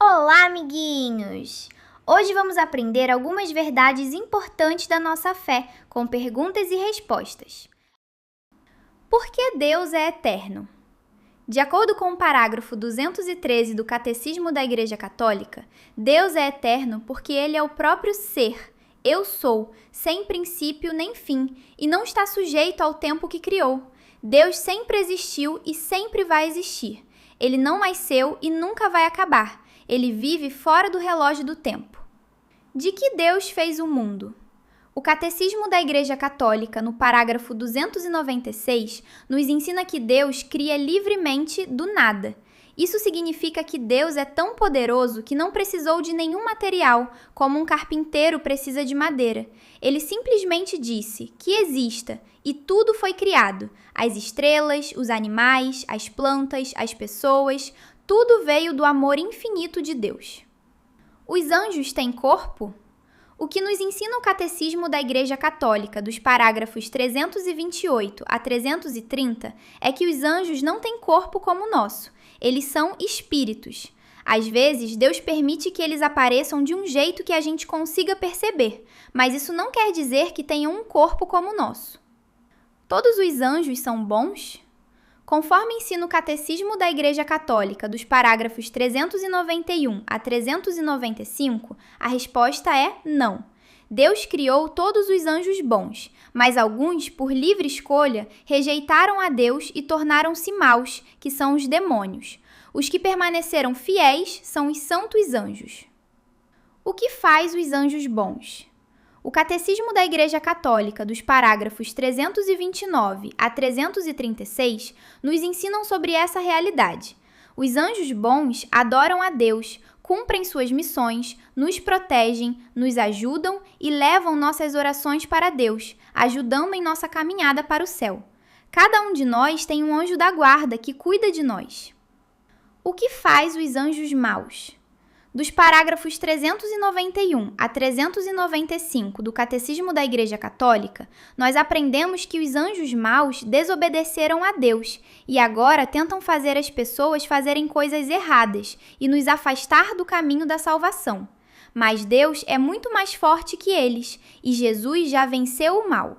Olá, amiguinhos! Hoje vamos aprender algumas verdades importantes da nossa fé, com perguntas e respostas. Por que Deus é eterno? De acordo com o parágrafo 213 do Catecismo da Igreja Católica, Deus é eterno porque Ele é o próprio ser, eu sou, sem princípio nem fim, e não está sujeito ao tempo que criou. Deus sempre existiu e sempre vai existir. Ele não nasceu e nunca vai acabar. Ele vive fora do relógio do tempo. De que Deus fez o mundo? O Catecismo da Igreja Católica, no parágrafo 296, nos ensina que Deus cria livremente do nada. Isso significa que Deus é tão poderoso que não precisou de nenhum material, como um carpinteiro precisa de madeira. Ele simplesmente disse que exista, e tudo foi criado. As estrelas, os animais, as plantas, as pessoas, tudo veio do amor infinito de Deus. Os anjos têm corpo? O que nos ensina o Catecismo da Igreja Católica, dos parágrafos 328 a 330, é que os anjos não têm corpo como o nosso. Eles são espíritos. Às vezes, Deus permite que eles apareçam de um jeito que a gente consiga perceber, mas isso não quer dizer que tenham um corpo como o nosso. Todos os anjos são bons? Conforme ensina o Catecismo da Igreja Católica, dos parágrafos 391 a 395, a resposta é não. Deus criou todos os anjos bons, mas alguns, por livre escolha, rejeitaram a Deus e tornaram-se maus, que são os demônios. Os que permaneceram fiéis são os santos anjos. O que faz os anjos bons? O Catecismo da Igreja Católica, dos parágrafos 329 a 336, nos ensinam sobre essa realidade. Os anjos bons adoram a Deus, cumprem suas missões, nos protegem, nos ajudam e levam nossas orações para Deus, ajudando em nossa caminhada para o céu. Cada um de nós tem um anjo da guarda que cuida de nós. O que faz os anjos maus? Dos parágrafos 391 a 395 do Catecismo da Igreja Católica, nós aprendemos que os anjos maus desobedeceram a Deus e agora tentam fazer as pessoas fazerem coisas erradas e nos afastar do caminho da salvação. Mas Deus é muito mais forte que eles e Jesus já venceu o mal.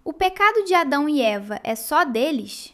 O pecado de Adão e Eva é só deles?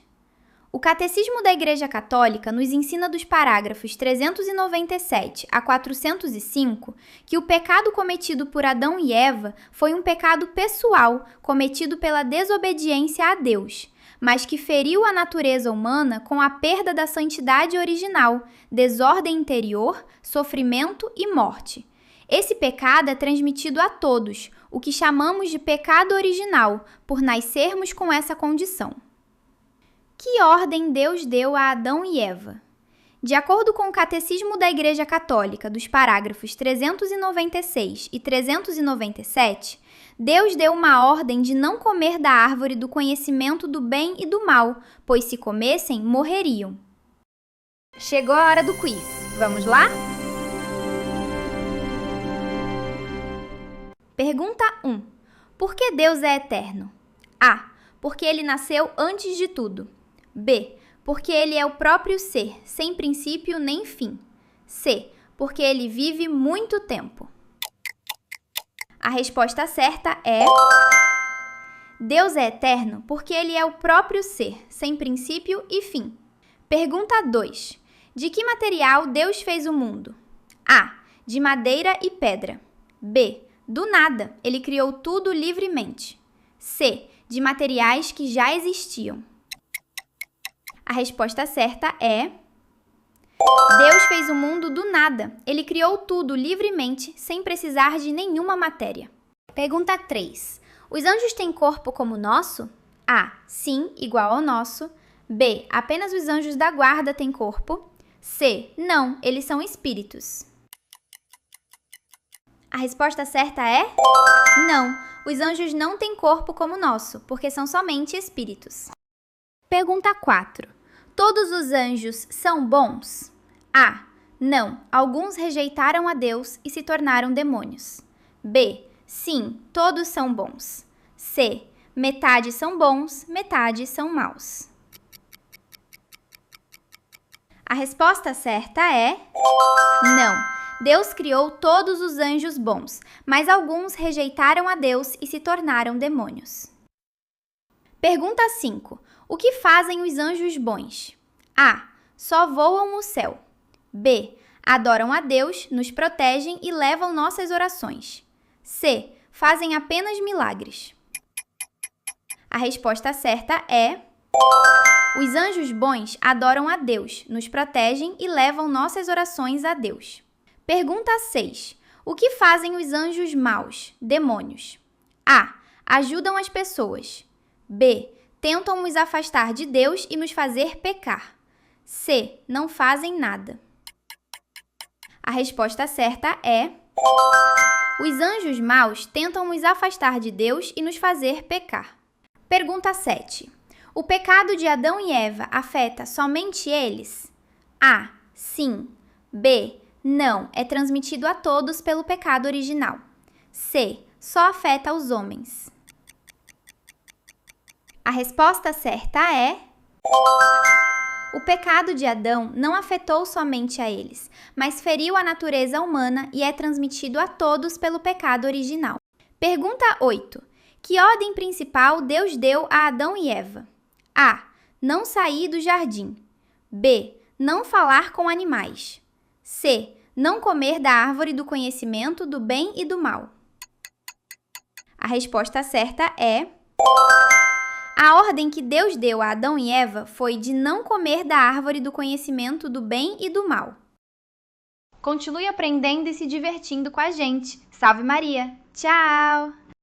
O Catecismo da Igreja Católica nos ensina dos parágrafos 397 a 405 que o pecado cometido por Adão e Eva foi um pecado pessoal cometido pela desobediência a Deus, mas que feriu a natureza humana com a perda da santidade original, desordem interior, sofrimento e morte. Esse pecado é transmitido a todos, o que chamamos de pecado original, por nascermos com essa condição. Que ordem Deus deu a Adão e Eva? De acordo com o Catecismo da Igreja Católica, dos parágrafos 396 e 397, Deus deu uma ordem de não comer da árvore do conhecimento do bem e do mal, pois se comessem, morreriam. Chegou a hora do quiz. Vamos lá? Pergunta 1. Por que Deus é eterno? A. Porque ele nasceu antes de tudo. B. Porque ele é o próprio ser, sem princípio nem fim. C. Porque ele vive muito tempo. A resposta certa é: Deus é eterno porque ele é o próprio ser, sem princípio e fim. Pergunta 2. De que material Deus fez o mundo? A. De madeira e pedra. B. Do nada, ele criou tudo livremente. C. De materiais que já existiam. A resposta certa é: Deus fez o mundo do nada. Ele criou tudo livremente, sem precisar de nenhuma matéria. Pergunta 3. Os anjos têm corpo como o nosso? A. Sim, igual ao nosso. B. Apenas os anjos da guarda têm corpo. C. Não, eles são espíritos. A resposta certa é: não, os anjos não têm corpo como o nosso, porque são somente espíritos. Pergunta 4. Todos os anjos são bons? A. Não, alguns rejeitaram a Deus e se tornaram demônios. B. Sim, todos são bons. C. Metade são bons, metade são maus. A resposta certa é não. Deus criou todos os anjos bons, mas alguns rejeitaram a Deus e se tornaram demônios. Pergunta 5. O que fazem os anjos bons? A. Só voam no céu. B. Adoram a Deus, nos protegem e levam nossas orações. C. Fazem apenas milagres. A resposta certa é: os anjos bons adoram a Deus, nos protegem e levam nossas orações a Deus. Pergunta 6. O que fazem os anjos maus, demônios? A. Ajudam as pessoas. B. Tentam nos afastar de Deus e nos fazer pecar. C. Não fazem nada. A resposta certa é: os anjos maus tentam nos afastar de Deus e nos fazer pecar. Pergunta 7. O pecado de Adão e Eva afeta somente eles? A. Sim. B. Não, é transmitido a todos pelo pecado original. C. Só afeta os homens. A resposta certa é: o pecado de Adão não afetou somente a eles, mas feriu a natureza humana e é transmitido a todos pelo pecado original. Pergunta 8. Que ordem principal Deus deu a Adão e Eva? A. Não sair do jardim. B. Não falar com animais. C. Não comer da árvore do conhecimento do bem e do mal. A resposta certa é: a ordem que Deus deu a Adão e Eva foi de não comer da árvore do conhecimento do bem e do mal. Continue aprendendo e se divertindo com a gente. Salve Maria! Tchau!